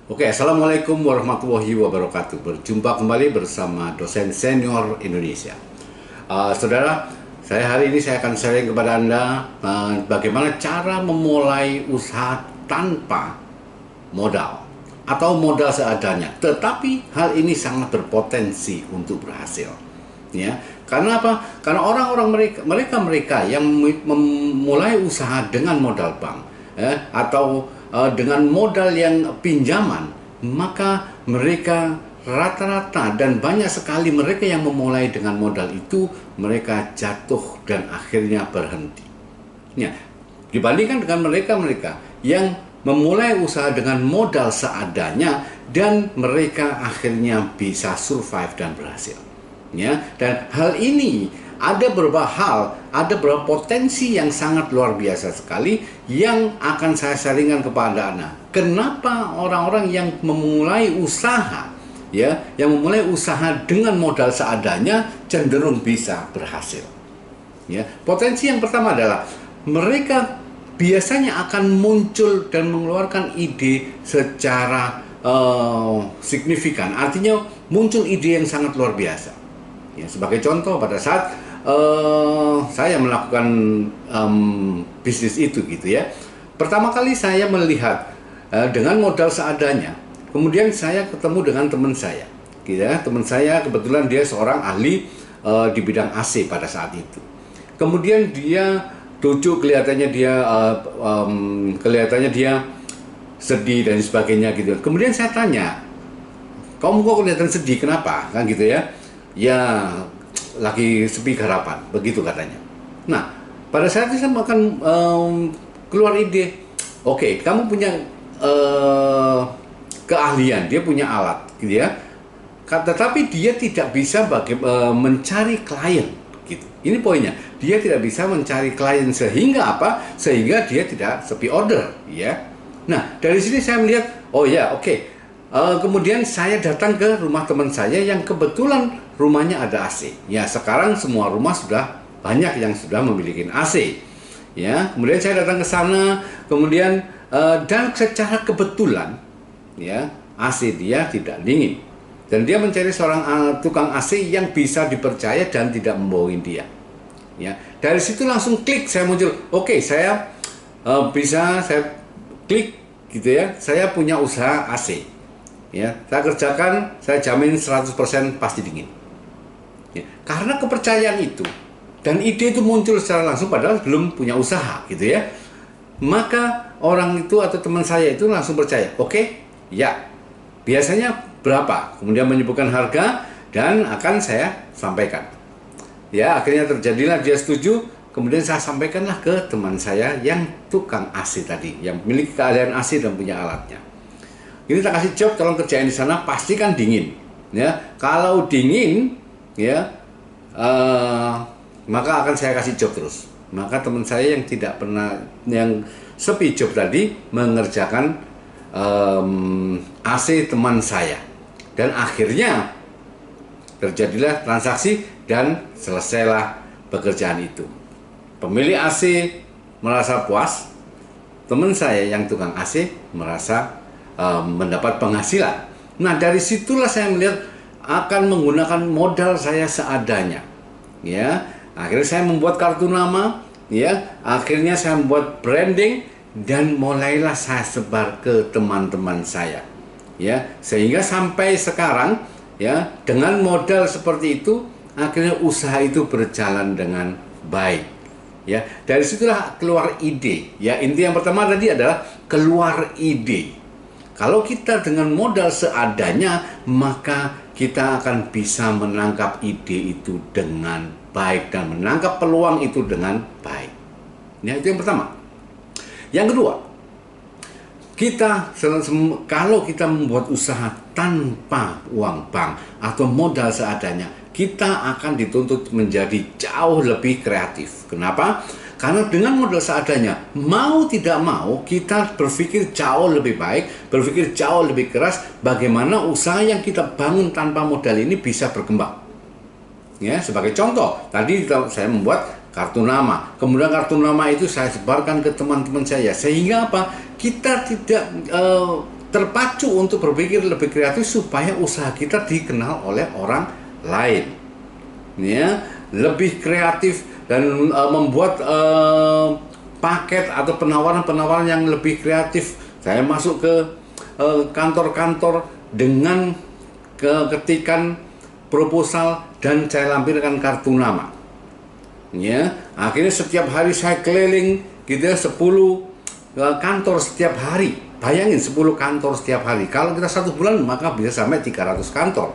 Oke, Assalamualaikum warahmatullahi wabarakatuh. Berjumpa kembali bersama dosen senior Indonesia. Saudara, hari ini saya akan sharing kepada Anda bagaimana cara memulai usaha tanpa modal atau modal seadanya. Tetapi hal ini sangat berpotensi untuk berhasil. Ya, karena apa? Karena orang-orang mereka yang memulai usaha dengan modal bank, atau dengan modal yang pinjaman, maka mereka rata-rata dan banyak sekali mereka yang memulai dengan modal itu, mereka jatuh dan akhirnya berhenti. Ya, dibandingkan dengan mereka yang memulai usaha dengan modal seadanya dan mereka akhirnya bisa survive dan berhasil. Ya, dan hal ini ada beberapa potensi yang sangat luar biasa sekali yang akan saya sharingkan kepada Anda. Kenapa orang-orang yang memulai usaha, yang memulai usaha dengan modal seadanya cenderung bisa berhasil. Ya, potensi yang pertama adalah mereka biasanya akan muncul dan mengeluarkan ide secara signifikan. Artinya muncul ide yang sangat luar biasa. Ya, sebagai contoh, pada saat saya melakukan bisnis itu gitu ya, pertama kali saya melihat dengan modal seadanya. Kemudian saya ketemu dengan teman saya, gitu ya. Teman saya kebetulan dia seorang ahli di bidang AC pada saat itu. Kemudian dia lucu, kelihatannya dia sedih dan sebagainya gitu. Kemudian saya tanya, kamu kok kelihatan sedih, kenapa? Kan gitu ya. Ya, lagi sepi harapan, begitu katanya. Nah, pada saat itu saya akan keluar ide. Oke, kamu punya keahlian, dia punya alat, gitu ya. Tetapi dia tidak bisa mencari klien, gitu. Ini poinnya. Dia tidak bisa mencari klien sehingga apa? Sehingga dia tidak sepi order, ya. Nah, dari sini saya melihat, oh ya, oke. Kemudian saya datang ke rumah teman saya yang kebetulan rumahnya ada AC. Ya, sekarang semua rumah sudah banyak yang sudah memiliki AC. Ya, kemudian saya datang ke sana, kemudian dan secara kebetulan, ya, AC dia tidak dingin. Dan dia mencari seorang tukang AC yang bisa dipercaya dan tidak membohongi dia. Ya, dari situ langsung klik, saya muncul. Oke, saya saya klik gitu ya. Saya punya usaha AC. Ya, saya kerjakan, saya jamin 100% pasti dingin. Ya, karena kepercayaan itu dan ide itu muncul secara langsung padahal belum punya usaha gitu ya. Maka orang itu atau teman saya itu langsung percaya. Oke, ya. Biasanya berapa? Kemudian menyebutkan harga dan akan saya sampaikan. Ya, akhirnya terjadilah dia setuju. Kemudian saya sampaikanlah ke teman saya yang tukang AC tadi, yang memiliki keahlian AC dan punya alatnya. Ini tak kasih job, tolong kerjain di sana, pastikan dingin. Ya, kalau dingin, ya, maka akan saya kasih job terus. Maka teman saya yang tidak pernah, yang sepi job tadi, mengerjakan AC teman saya. Dan akhirnya terjadilah transaksi dan selesailah pekerjaan itu. Pemilik AC merasa puas, teman saya yang tukang AC merasa mendapat penghasilan. Nah, dari situlah saya melihat akan menggunakan modal saya seadanya. Ya, akhirnya saya membuat kartu nama. Ya, akhirnya saya membuat branding dan mulailah saya sebar ke teman-teman saya. Ya, sehingga sampai sekarang, ya, dengan modal seperti itu, akhirnya usaha itu berjalan dengan baik. Ya, dari situlah keluar ide. Ya, inti yang pertama tadi adalah keluar ide. Kalau kita dengan modal seadanya, maka kita akan bisa menangkap ide itu dengan baik dan menangkap peluang itu dengan baik. Ya, itu yang pertama. Yang kedua, kalau kita membuat usaha tanpa uang bank atau modal seadanya, kita akan dituntut menjadi jauh lebih kreatif. Kenapa? Karena dengan modal seadanya, mau tidak mau, kita berpikir jauh lebih baik, berpikir jauh lebih keras, bagaimana usaha yang kita bangun tanpa modal ini bisa berkembang. Ya, sebagai contoh, tadi saya membuat kartu nama. Kemudian kartu nama itu saya sebarkan ke teman-teman saya. Sehingga apa? Kita tidak terpacu untuk berpikir lebih kreatif supaya usaha kita dikenal oleh orang lain. Ya, lebih kreatif dan membuat paket atau penawaran-penawaran yang lebih kreatif. Saya masuk ke kantor-kantor dengan ketikan proposal dan saya lampirkan kartu nama. Ya, akhirnya setiap hari saya keliling gitu ya, 10 kantor setiap hari. Bayangin 10 kantor setiap hari. Kalau kita 1 bulan maka bisa sampai 300 kantor.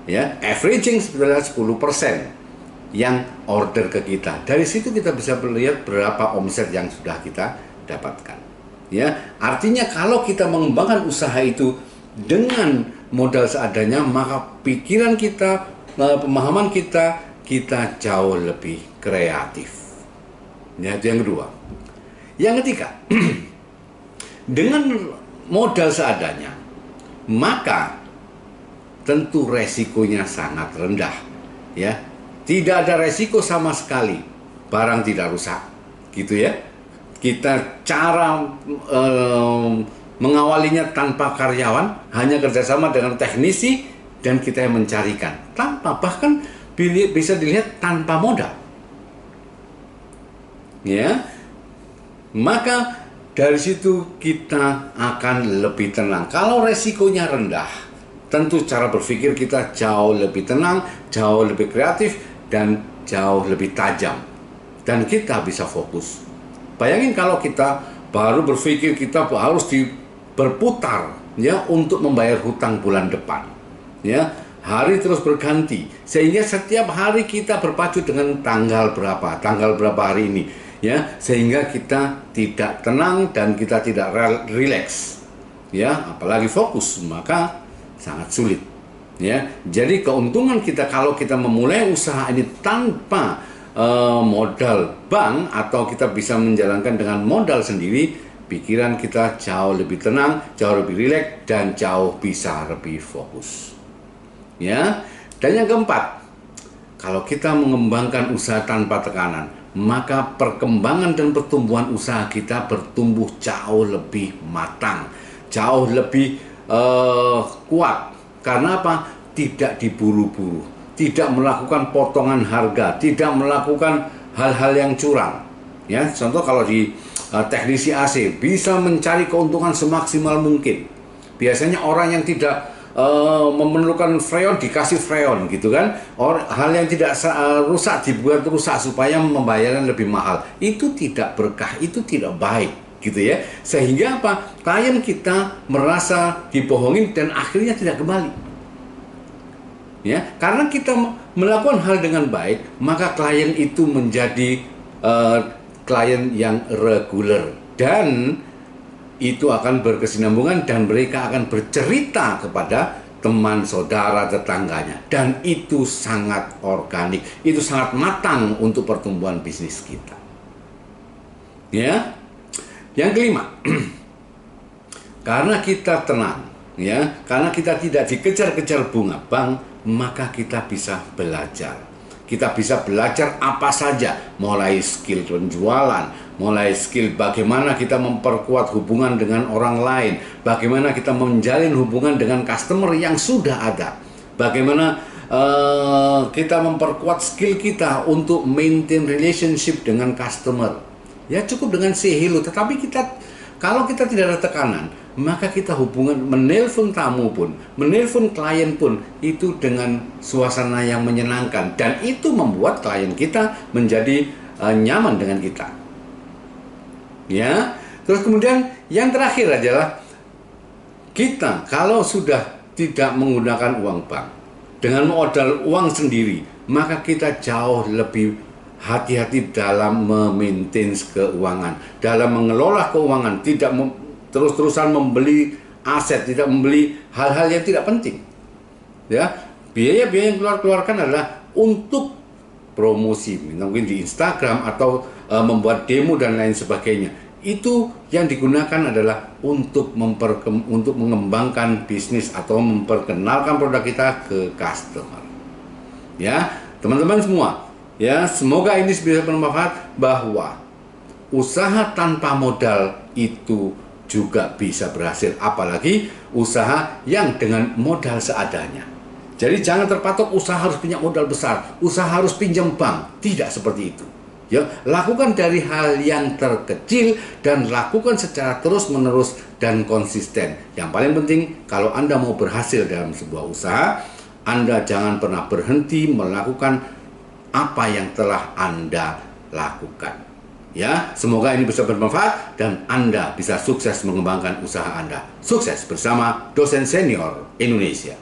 Ya, averaging sebenarnya 10% yang order ke kita. Dari situ kita bisa melihat berapa omset yang sudah kita dapatkan. Ya, artinya kalau kita mengembangkan usaha itu dengan modal seadanya, maka pikiran kita, pemahaman kita jauh lebih kreatif. Ya, itu yang kedua. Yang ketiga, dengan modal seadanya, maka tentu resikonya sangat rendah. Ya, tidak ada resiko sama sekali, barang tidak rusak, gitu ya. Kita cara mengawalinya tanpa karyawan, hanya kerjasama dengan teknisi dan kita yang mencarikan, tanpa bahkan bisa dilihat tanpa modal. Ya, maka dari situ kita akan lebih tenang. Kalau resikonya rendah, tentu cara berpikir kita jauh lebih tenang, jauh lebih kreatif, dan jauh lebih tajam. Dan kita bisa fokus. Bayangin kalau kita baru berpikir kita harus berputar ya untuk membayar hutang bulan depan. Ya, hari terus berganti sehingga setiap hari kita berpacu dengan tanggal berapa hari ini. Ya, sehingga kita tidak tenang dan kita tidak rileks. Ya, apalagi fokus, maka sangat sulit. Ya, jadi keuntungan kita kalau kita memulai usaha ini tanpa modal bank atau kita bisa menjalankan dengan modal sendiri, pikiran kita jauh lebih tenang, jauh lebih rileks, dan jauh bisa lebih fokus. Ya, dan yang keempat, kalau kita mengembangkan usaha tanpa tekanan, maka perkembangan dan pertumbuhan usaha kita bertumbuh jauh lebih matang, jauh lebih kuat. Karena apa? Tidak diburu-buru, tidak melakukan potongan harga, tidak melakukan hal-hal yang curang. Ya, contoh kalau di teknisi AC bisa mencari keuntungan semaksimal mungkin. Biasanya orang yang tidak memerlukan freon dikasih freon gitu kan. Hal yang tidak rusak dibuat rusak supaya membayarnya lebih mahal. Itu tidak berkah, itu tidak baik gitu ya. Sehingga apa? Klien kita merasa dibohongin dan akhirnya tidak kembali. Ya, karena kita melakukan hal dengan baik, maka klien itu menjadi klien yang reguler dan itu akan berkesinambungan dan mereka akan bercerita kepada teman, saudara, tetangganya, dan itu sangat organik, itu sangat matang untuk pertumbuhan bisnis kita. Ya, yang kelima, karena kita tenang, ya, karena kita tidak dikejar-kejar bunga bank, maka kita bisa belajar. Kita bisa belajar apa saja, mulai skill penjualan, mulai skill bagaimana kita memperkuat hubungan dengan orang lain, bagaimana kita menjalin hubungan dengan customer yang sudah ada, bagaimana kita memperkuat skill kita untuk maintain relationship dengan customer. Ya, cukup dengan say hello, tetapi kalau kita tidak ada tekanan, maka kita hubungan menelpon tamu pun, menelpon klien pun itu dengan suasana yang menyenangkan, dan itu membuat klien kita menjadi nyaman dengan kita. Ya, terus kemudian yang terakhir adalah kita kalau sudah tidak menggunakan uang bank, dengan modal uang sendiri, maka kita jauh lebih hati-hati dalam memaintain keuangan, dalam mengelola keuangan, tidak terus-terusan membeli aset, tidak membeli hal-hal yang tidak penting. Ya, biaya-biaya yang keluarkan adalah untuk promosi, mungkin di Instagram atau membuat demo dan lain sebagainya. Itu yang digunakan adalah untuk mengembangkan bisnis atau memperkenalkan produk kita ke customer. Ya, teman-teman semua, ya, semoga ini bisa bermanfaat bahwa usaha tanpa modal itu juga bisa berhasil, apalagi usaha yang dengan modal seadanya. Jadi jangan terpatok usaha harus punya modal besar, usaha harus pinjam bank, tidak seperti itu. Ya, lakukan dari hal yang terkecil dan lakukan secara terus-menerus dan konsisten. Yang paling penting, kalau Anda mau berhasil dalam sebuah usaha, Anda jangan pernah berhenti melakukan apa yang telah Anda lakukan. Ya, semoga ini bisa bermanfaat dan Anda bisa sukses mengembangkan usaha Anda. Sukses bersama Dosen Senior Indonesia.